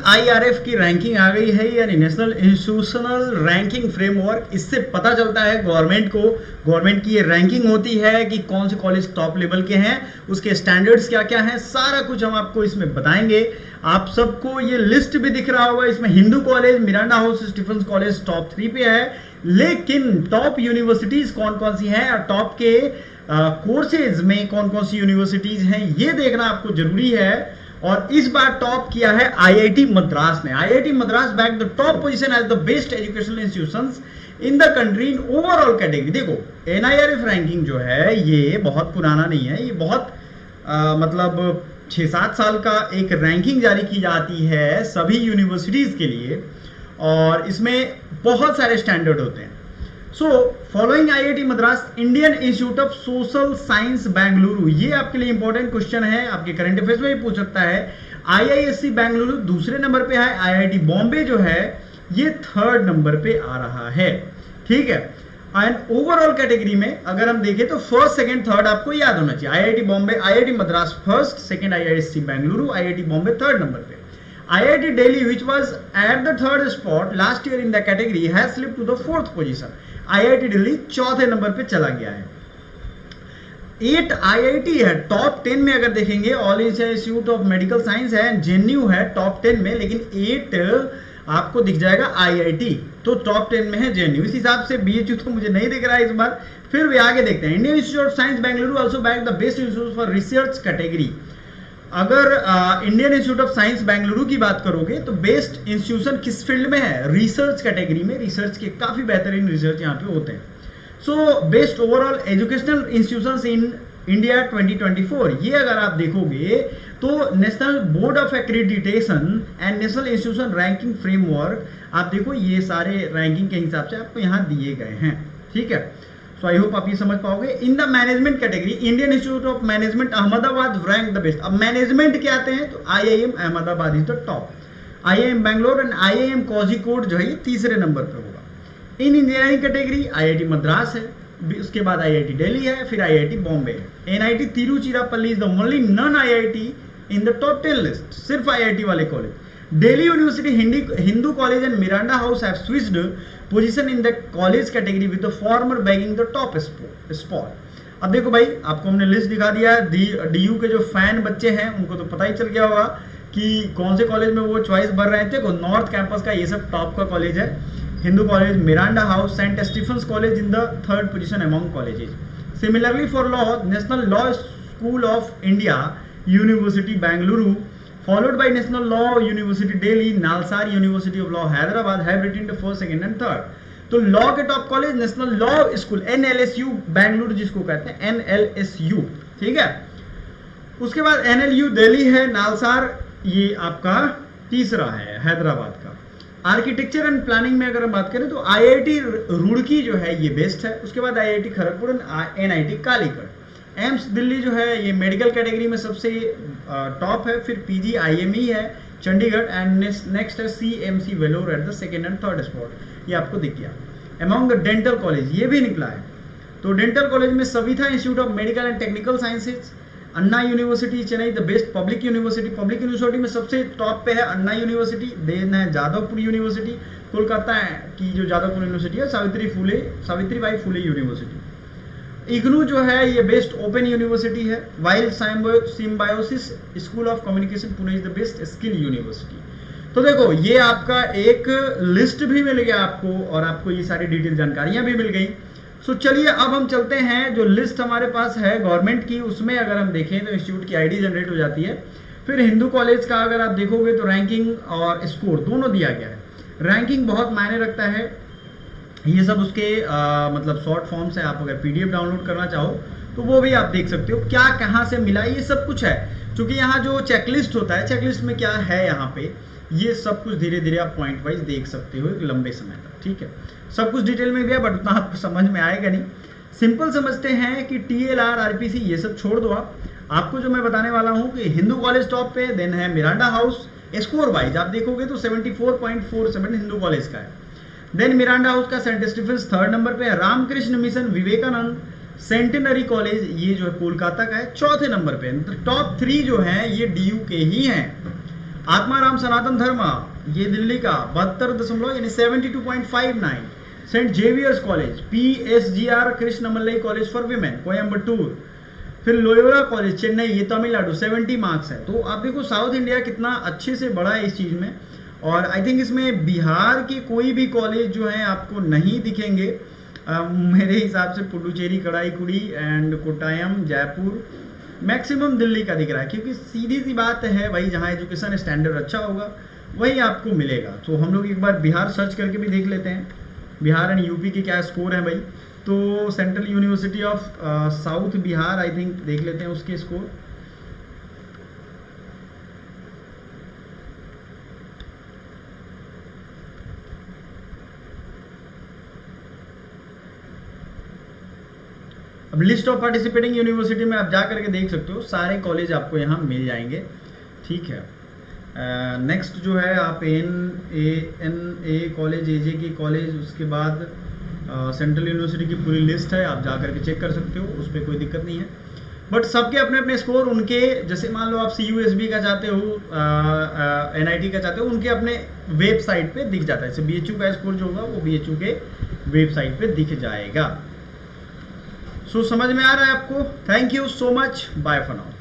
NIRF की ranking आ गई है, यानी नेशनल इंस्टीट्यूशनल रैंकिंग फ्रेमवर्क। इससे पता चलता है गवर्नमेंट की ये रैंकिंग होती है कि कौन से कॉलेज टॉप लेवल के हैं, उसके स्टैंडर्ड्स क्या क्या हैं, सारा कुछ हम आपको इसमें बताएंगे। आप सबको ये लिस्ट भी दिख रहा होगा, इसमें Hindu College, Miranda House, Stephen's College top 3 पे है। लेकिन टॉप यूनिवर्सिटीज कौन कौन सी हैं और टॉप के कोर्सेज में कौन कौन सी यूनिवर्सिटीज हैं, ये देखना आपको जरूरी है। और इस बार टॉप किया है IIT मद्रास ने। IIT Madras back the top position as the best educational institutions in the country in overall category. देखो NIRF रैंकिंग जो है ये बहुत पुराना नहीं है, ये बहुत मतलब 6-7 साल का एक रैंकिंग जारी की जाती है सभी यूनिवर्सिटीज के लिए, और इसमें बहुत सारे स्टैंडर्ड होते हैं। So following IIT Madras, Indian Institute of social science Bengaluru, ये आपके लिए इंपॉर्टेंट क्वेश्चन है, आपके करंट अफेयर्स में भी पूछ सकता है। IISc बेंगलुरु दूसरे नंबर पे है, IIT बॉम्बे जो है ये 3rd नंबर पे आ रहा है, ठीक है। एंड ओवरऑल कैटेगरी में अगर हम देखें तो 1st, 2nd, 3rd आपको याद होना चाहिए। IIT Bombay, IIT Madras 1st, 2nd IISc Bengaluru, IIT Bombay 3rd number पे। IIT Delhi, which was at the 3rd spot last year in the category, has slipped to the 4th position. IIT Delhi 4th number पे चला गया है। 8 IIT है top 10 में, अगर देखेंगे all India institute of medical science है, JNU है टॉप 10 में, लेकिन 8 आपको दिख जाएगा IIT, तो टॉप 10 में है JNU। इस हिसाब से BHU तो मुझे नहीं दिख रहा है इस बार। फिर भी आगे देखते हैं। Indian Institute of Science Bengaluru also bagged the best institute for research category. अगर Indian Institute of Science Bengaluru की बात करोगे तो बेस्ट इंस्टीट्यूशन किस फील्ड में है, रिसर्च कैटेगरी में। रिसर्च के काफी बेहतरीन रिसर्च यहाँ पे होते हैं। So best overall educational institutions in India 2024, ये अगर आप देखोगे तो national board of accreditation and national institution ranking framework, आप देखो ये सारे रैंकिंग के हिसाब से आपको यहाँ दिए गए हैं, ठीक है। सो आई होप आप ये समझ पाओगे। In the management category, Indian Institute of management Ahmedabad rank the best. अब मैनेजमेंट के आते हैं तो IIM Ahmedabad is the top, IIM Bangalore and IIM Kozhikode जो है ये 3रे नंबर पे होगा। इन इंजीनियरिंग कैटेगरी IIT मद्रास है, उसके बाद IIT दिल्ली है, फिर IIT बॉम्बे है। NIT Tiruchirappalli is the only non IIT in the top 10 list, सिर्फ IIT वाले college. Delhi University Hindu College and Miranda House have switched position in the college category with the former bagging the top spot। अब देखो भाई, आपको हमने list दिखा दिया है। DU के जो फैन बच्चे हैं उनको तो पता ही चल गया होगा कि कौन से कॉलेज में वो चॉइस भर रहे थे। नॉर्थ कैंपस का ये सब टॉप का कॉलेज है। Hindu College, Miranda House, Saint Stephen's College in the 3rd position among colleges. Similarly for law, National Law School of India University Bengaluru followed by National Law University Delhi, Nalsar University of Law Hyderabad have retained the 1st, 2nd and 3rd। तो law के top college national Law school NLSU Bengaluru जिसको कहते हैं NLSU, ठीक है। उसके बाद NLU Delhi है, नालसार ये आपका 3रा है हैदराबाद का। आर्किटेक्चर एंड प्लानिंग में अगर हम बात करें तो IIT रुड़की जो है ये बेस्ट है। उसके बाद IIT Kharagpur, NIT Calicut. AIIMS Delhi जो है ये मेडिकल कैटेगरी में सबसे टॉप है। फिर PGIME है चंडीगढ़ एंड नेक्स्ट है CMC Vellore at the 2nd and 3rd spot, ये आपको दिख गया। अमॉन्ग द डेंटल कॉलेज ये भी निकला है, तो डेंटल कॉलेज में Savita institute of medical and technical sciences, Anna university Chennai the best public university. Public university में सबसे टॉप पे है अन्ना यूनिवर्सिटी, देन है जादवपुर यूनिवर्सिटी कोलकाता की जो जादवपुर यूनिवर्सिटी है, सावित्रीबाई फुले यूनिवर्सिटी। इग्नू जो है ये बेस्ट ओपन यूनिवर्सिटी है। Wild symbiosis school of communication Pune is the best skill university. तो देखो ये आपका एक लिस्ट भी मिल गया आपको, और आपको ये सारी डिटेल जानकारियां भी मिल गई। सो चलिए अब हम चलते हैं, जो लिस्ट हमारे पास है गवर्नमेंट की, उसमें अगर हम देखें तो इंस्टीट्यूट की ID जनरेट हो जाती है। फिर हिंदू कॉलेज का अगर आप देखोगे तो रैंकिंग और स्कोर दोनों दिया गया है। रैंकिंग बहुत मायने रखता है, ये सब उसके मतलब शॉर्ट फॉर्म से, आप अगर PDF डाउनलोड करना चाहो तो वो भी आप देख सकते हो, क्या कहाँ से मिला ये सब कुछ है। क्योंकि यहाँ जो चेकलिस्ट होता है, चेकलिस्ट में क्या है यहाँ पे, ये सब कुछ धीरे धीरे आप पॉइंट वाइज देख सकते हो एक लंबे समय तक, ठीक है। सब कुछ डिटेल में भी है बट उतना आपको समझ में आएगा नहीं। सिंपल समझते हैं कि TLR RPC ये सब छोड़ दो आप। आपको जो मैं बताने वाला हूँ कि हिंदू कॉलेज टॉप पे, देन है मिरांडा हाउस। स्कोर वाइज आप देखोगे तो 74.47 हिंदू कॉलेज का है। देन मिरांडा हाउस का सेंट स्टीफेंस 3rd नंबर पे है। Ramakrishna Mission Vivekananda Centenary College ये जो है कोलकाता का है 4थे नंबर पे। तो टॉप 3 जो है ये DU के ही हैं। आत्माराम सनातन धर्मा, ये दिल्ली का 72 यानी 72.59। Saint Xavier's college, PSGR Krishnammal college for women Coimbatore, फिर लोयोला कॉलेज चेन्नई, ये तमिलनाडु 70 मार्क्स है। तो आप देखो साउथ इंडिया कितना अच्छे से बढ़ा है इस चीज़ में। और आई थिंक इसमें बिहार के कोई भी कॉलेज जो है आपको नहीं दिखेंगे। मेरे हिसाब से पुडुचेरी, कड़ाईकुड़ी एंड कोट्टायम, जयपुर, मैक्सिमम दिल्ली का दिख रहा है, क्योंकि सीधी सी बात है भाई, जहाँ एजुकेशन स्टैंडर्ड अच्छा होगा वही आपको मिलेगा। तो हम लोग एक बार बिहार सर्च करके भी देख लेते हैं, बिहार एंड यूपी के क्या स्कोर हैं भाई। तो central university of south Bihar, I think देख लेते हैं उसके स्कोर। अब लिस्ट ऑफ पार्टिसिपेटिंग यूनिवर्सिटी में आप जा करके देख सकते हो, सारे कॉलेज आपको यहाँ मिल जाएंगे, ठीक है। नेक्स्ट जो है आप NA कॉलेज, AJK कॉलेज, उसके बाद सेंट्रल यूनिवर्सिटी की पूरी लिस्ट है, आप जा करके चेक कर सकते हो, उस पर कोई दिक्कत नहीं है। बट सबके अपने अपने स्कोर, उनके जैसे मान लो आप CUSB का चाहते हो, NIT का चाहते हो, उनके अपने वेबसाइट पे दिख जाता है। जैसे BHU का स्कोर जो होगा वो BHU के वेबसाइट पे दिख जाएगा। सो समझ में आ रहा है आपको? Thank you so much, bye for now.